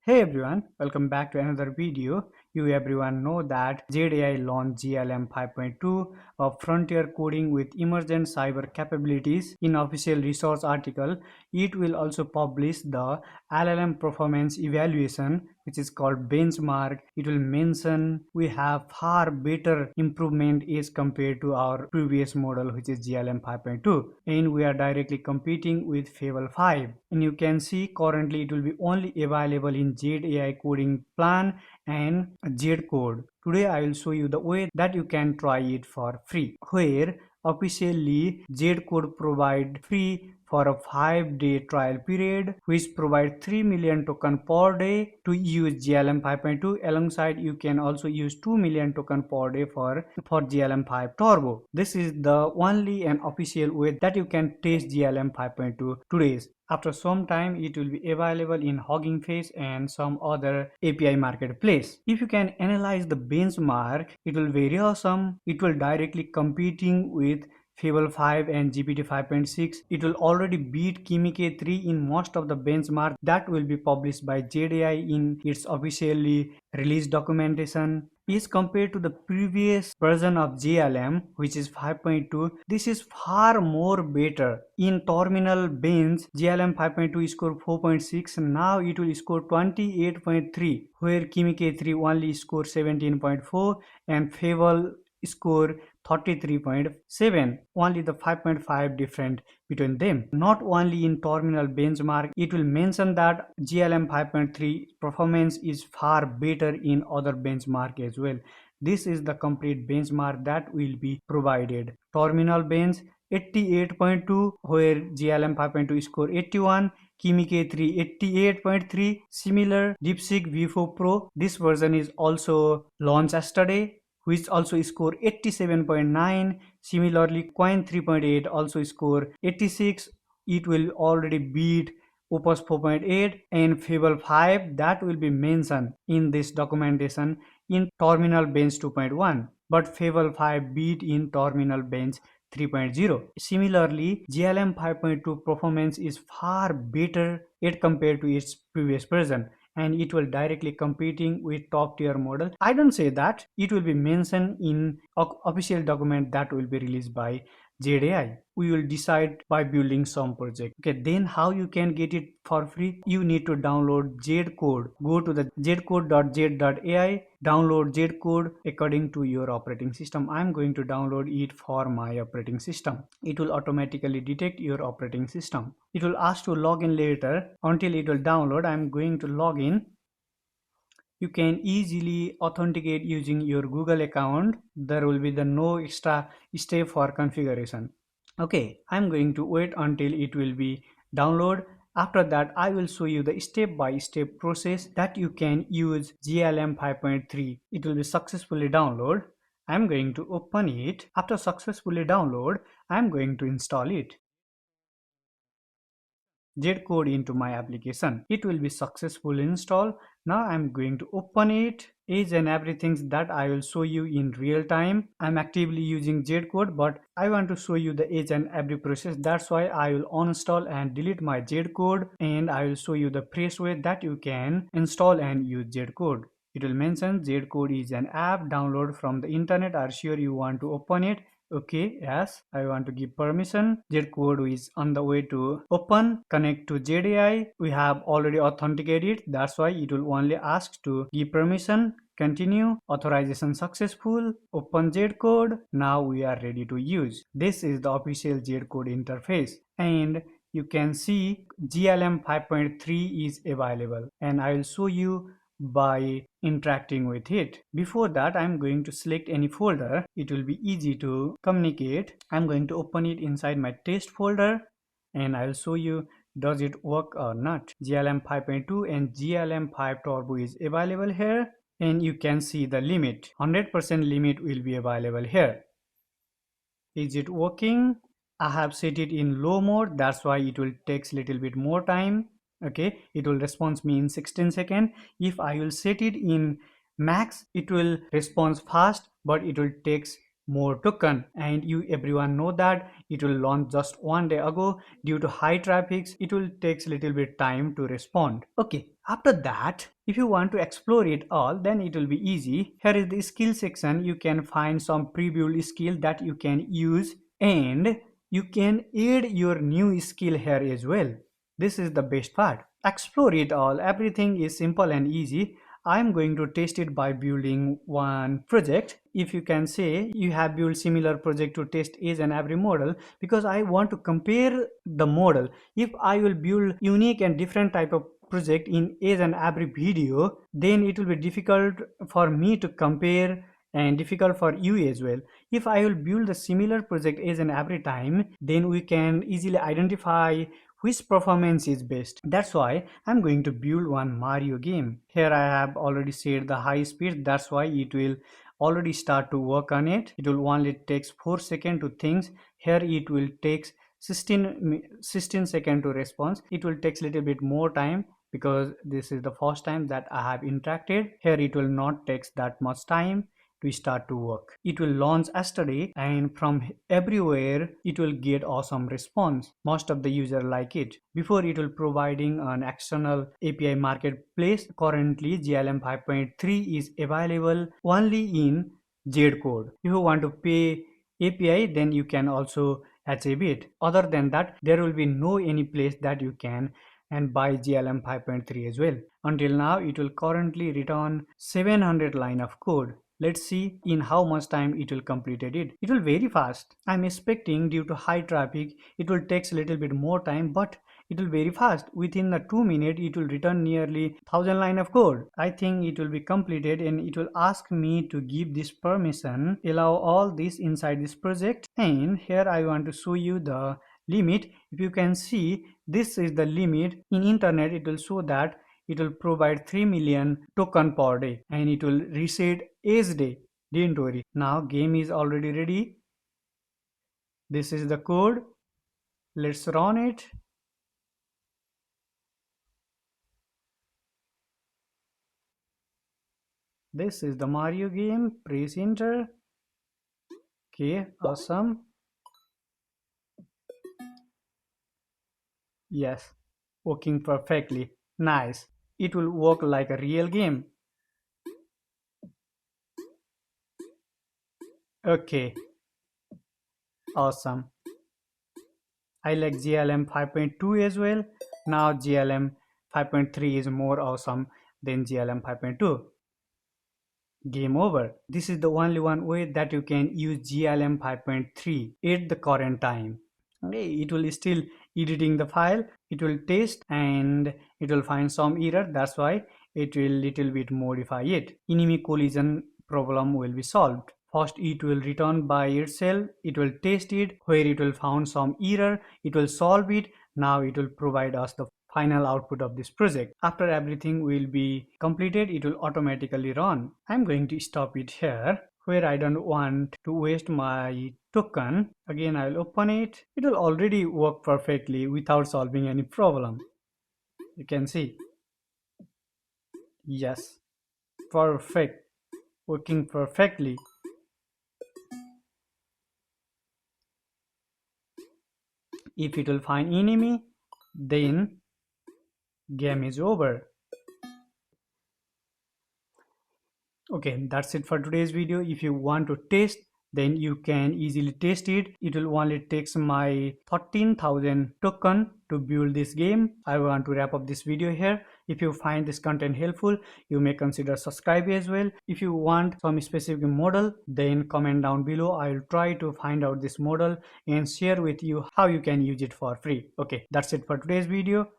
Hey everyone, welcome back to another video. You everyone know that Z.ai launched GLM 5.2, a frontier coding with emergent cyber capabilities. In official resource article, it will also publish the LLM performance evaluation, which is called benchmark. It will mention we have far better improvement as compared to our previous model, which is GLM 5.2, and we are directly competing with Fable 5. And you can see currently it will be only available in Z.ai coding plan and ZCode. Today I will show you the way that you can try it for free, where officially ZCode provide free for a 5-day trial period, which provide 3 million token per day to use GLM 5.2. Alongside, you can also use 2 million token per day for GLM 5 Turbo. This is the only and official way that you can test GLM 5.2 today. After some time, it will be available in Hugging Face and some other API marketplace. If you can analyze the benchmark, it will very awesome. It will directly competing with Fable 5 and GPT 5.6. It will already beat Kimi K3 in most of the benchmark that will be published by Z.ai in its officially released documentation. Is compared to the previous version of GLM, which is 5.2, this is far more better. In terminal bench, GLM 5.2 scored 4.6, now it will score 28.3, where Kimi K3 only scored 17.4 and Fable score 33.7. Only the 5.5 different between them. Not only in terminal benchmark, it will mention that GLM 5.3 performance is far better in other benchmark as well. This is the complete benchmark that will be provided. Terminal bench 88.2, where GLM 5.2 score 81, Kimi K3 88.3. Similar DeepSeek V4 Pro, this version is also launched yesterday, which also score 87.9. Similarly, Coin 3.8 also score 86. It will already beat Opus 4.8 and Fable 5 that will be mentioned in this documentation in Terminal Bench 2.1. But Fable 5 beat in Terminal Bench 3.0. Similarly, GLM 5.2 performance is far better yet compared to its previous version, and it will directly competing with top tier model. I don't say that, it will be mentioned in official document that will be released by Z.ai. We will decide by building some project. Okay, then how you can get it for free? You need to download ZCode. Go to the zcode.z.ai, download ZCode according to your operating system. I'm going to download it for my operating system. It will automatically detect your operating system. It will ask to log in later. Until it will download, I'm going to log in. You can easily authenticate using your Google account. There will be no extra step for configuration. Okay, I'm going to wait until it will be download. After that, I will show you the step-by-step process that you can use GLM 5.3. It will be successfully download. I'm going to open it. After successfully download, I'm going to install it. ZCode into my application. It will be successfully installed. Now I'm going to open it. Each and everything that I will show you in real time. I'm actively using ZCode, but I want to show you the each and every process. That's why I will uninstall and delete my ZCode, and I will show you the fresh way that you can install and use ZCode. It will mention ZCode is an app download from the internet. Are sure you want to open it? Okay, yes, I want to give permission. ZCode is on the way to open. Connect to Z.ai. We have already authenticated. That's why it will only ask to give permission. Continue. Authorization successful. Open ZCode. Now we are ready to use. This is the official ZCode interface, and you can see GLM 5.3 is available, and I will show you by interacting with it. Before that, I'm going to select any folder. It will be easy to communicate. I'm going to open it inside my test folder, and I'll show you does it work or not. GLM 5.2 and GLM 5 Turbo is available here, and you can see the limit. 100% limit will be available here. Is it working? I have set it in low mode, that's why it will take a little bit more time. Okay, it will respond me in 16 seconds. If I will set it in max, it will respond fast, but it will take more token, and you everyone know that it will launch just one day ago. Due to high traffic, it will take a little bit time to respond. Okay, after that, If you want to explore it all, then it will be easy. Here is the skill section. You can find some pre-built skill that you can use, and you can add your new skill here as well. This is the best part. Explore it all. Everything is simple and easy. I'm going to test it by building one project. If you can say you have built similar project to test each and every model, because I want to compare the model. If I will build unique and different type of project in each and every video, then it will be difficult for me to compare and difficult for you as well. If I will build a similar project each and every time, then we can easily identify which performance is best. That's why I'm going to build one Mario game. Here I have already set the high speed. That's why it will already start to work on it. It will only takes 4 seconds to think. Here it will takes 16 seconds to respond. It will takes a little bit more time because this is the first time that I have interacted. Here it will not takes that much time to start to work. It will launch yesterday, and from everywhere it will get awesome response. Most of the user like it. Before it will providing an external API marketplace. Currently GLM 5.3 is available only in ZCode. If you want to pay API, then you can also achieve it. Other than that, there will be no any place that you can and buy GLM 5.3 as well. Until now, it will currently return 700 line of code. Let's see in how much time it will completed it. It will very fast. I'm expecting due to high traffic, it will takes a little bit more time, but it will very fast. Within the 2 minutes, it will return nearly 1000 line of code. I think it will be completed, and it will ask me to give this permission, allow all this inside this project. And here I want to show you the limit. If you can see, this is the limit. In internet, it will show that it will provide 3 million token per day, and it will reset each day. Don't worry. Now game is already ready. This is the code. Let's run it. This is the Mario game. Press enter. Okay, awesome. Yes, working perfectly. Nice. It will work like a real game. Okay, awesome. I like GLM 5.2 as well. Now GLM 5.3 is more awesome than GLM 5.2. Game over. This is the only one way that you can use GLM 5.3 at the current time. Okay, it will still editing the file. It will test and it will find some error. That's why it will little bit modify it. Enemy collision problem will be solved. First it will return by itself. It will test it. Where it will found some error, it will solve it. Now it will provide us the final output of this project. After everything will be completed, it will automatically run. I'm going to stop it here where I don't want to waste my token. Again, I'll open it. It will already work perfectly without solving any problem. You can see. Yes, perfect. Working perfectly. If it will find enemy, then game is over. Okay, that's it for today's video. If you want to test, then you can easily test it. It will only takes my 13,000 token to build this game. I want to wrap up this video here. If you find this content helpful, you may consider subscribe as well. If you want some specific model, then comment down below. I'll try to find out this model and share with you how you can use it for free. Okay, that's it for today's video.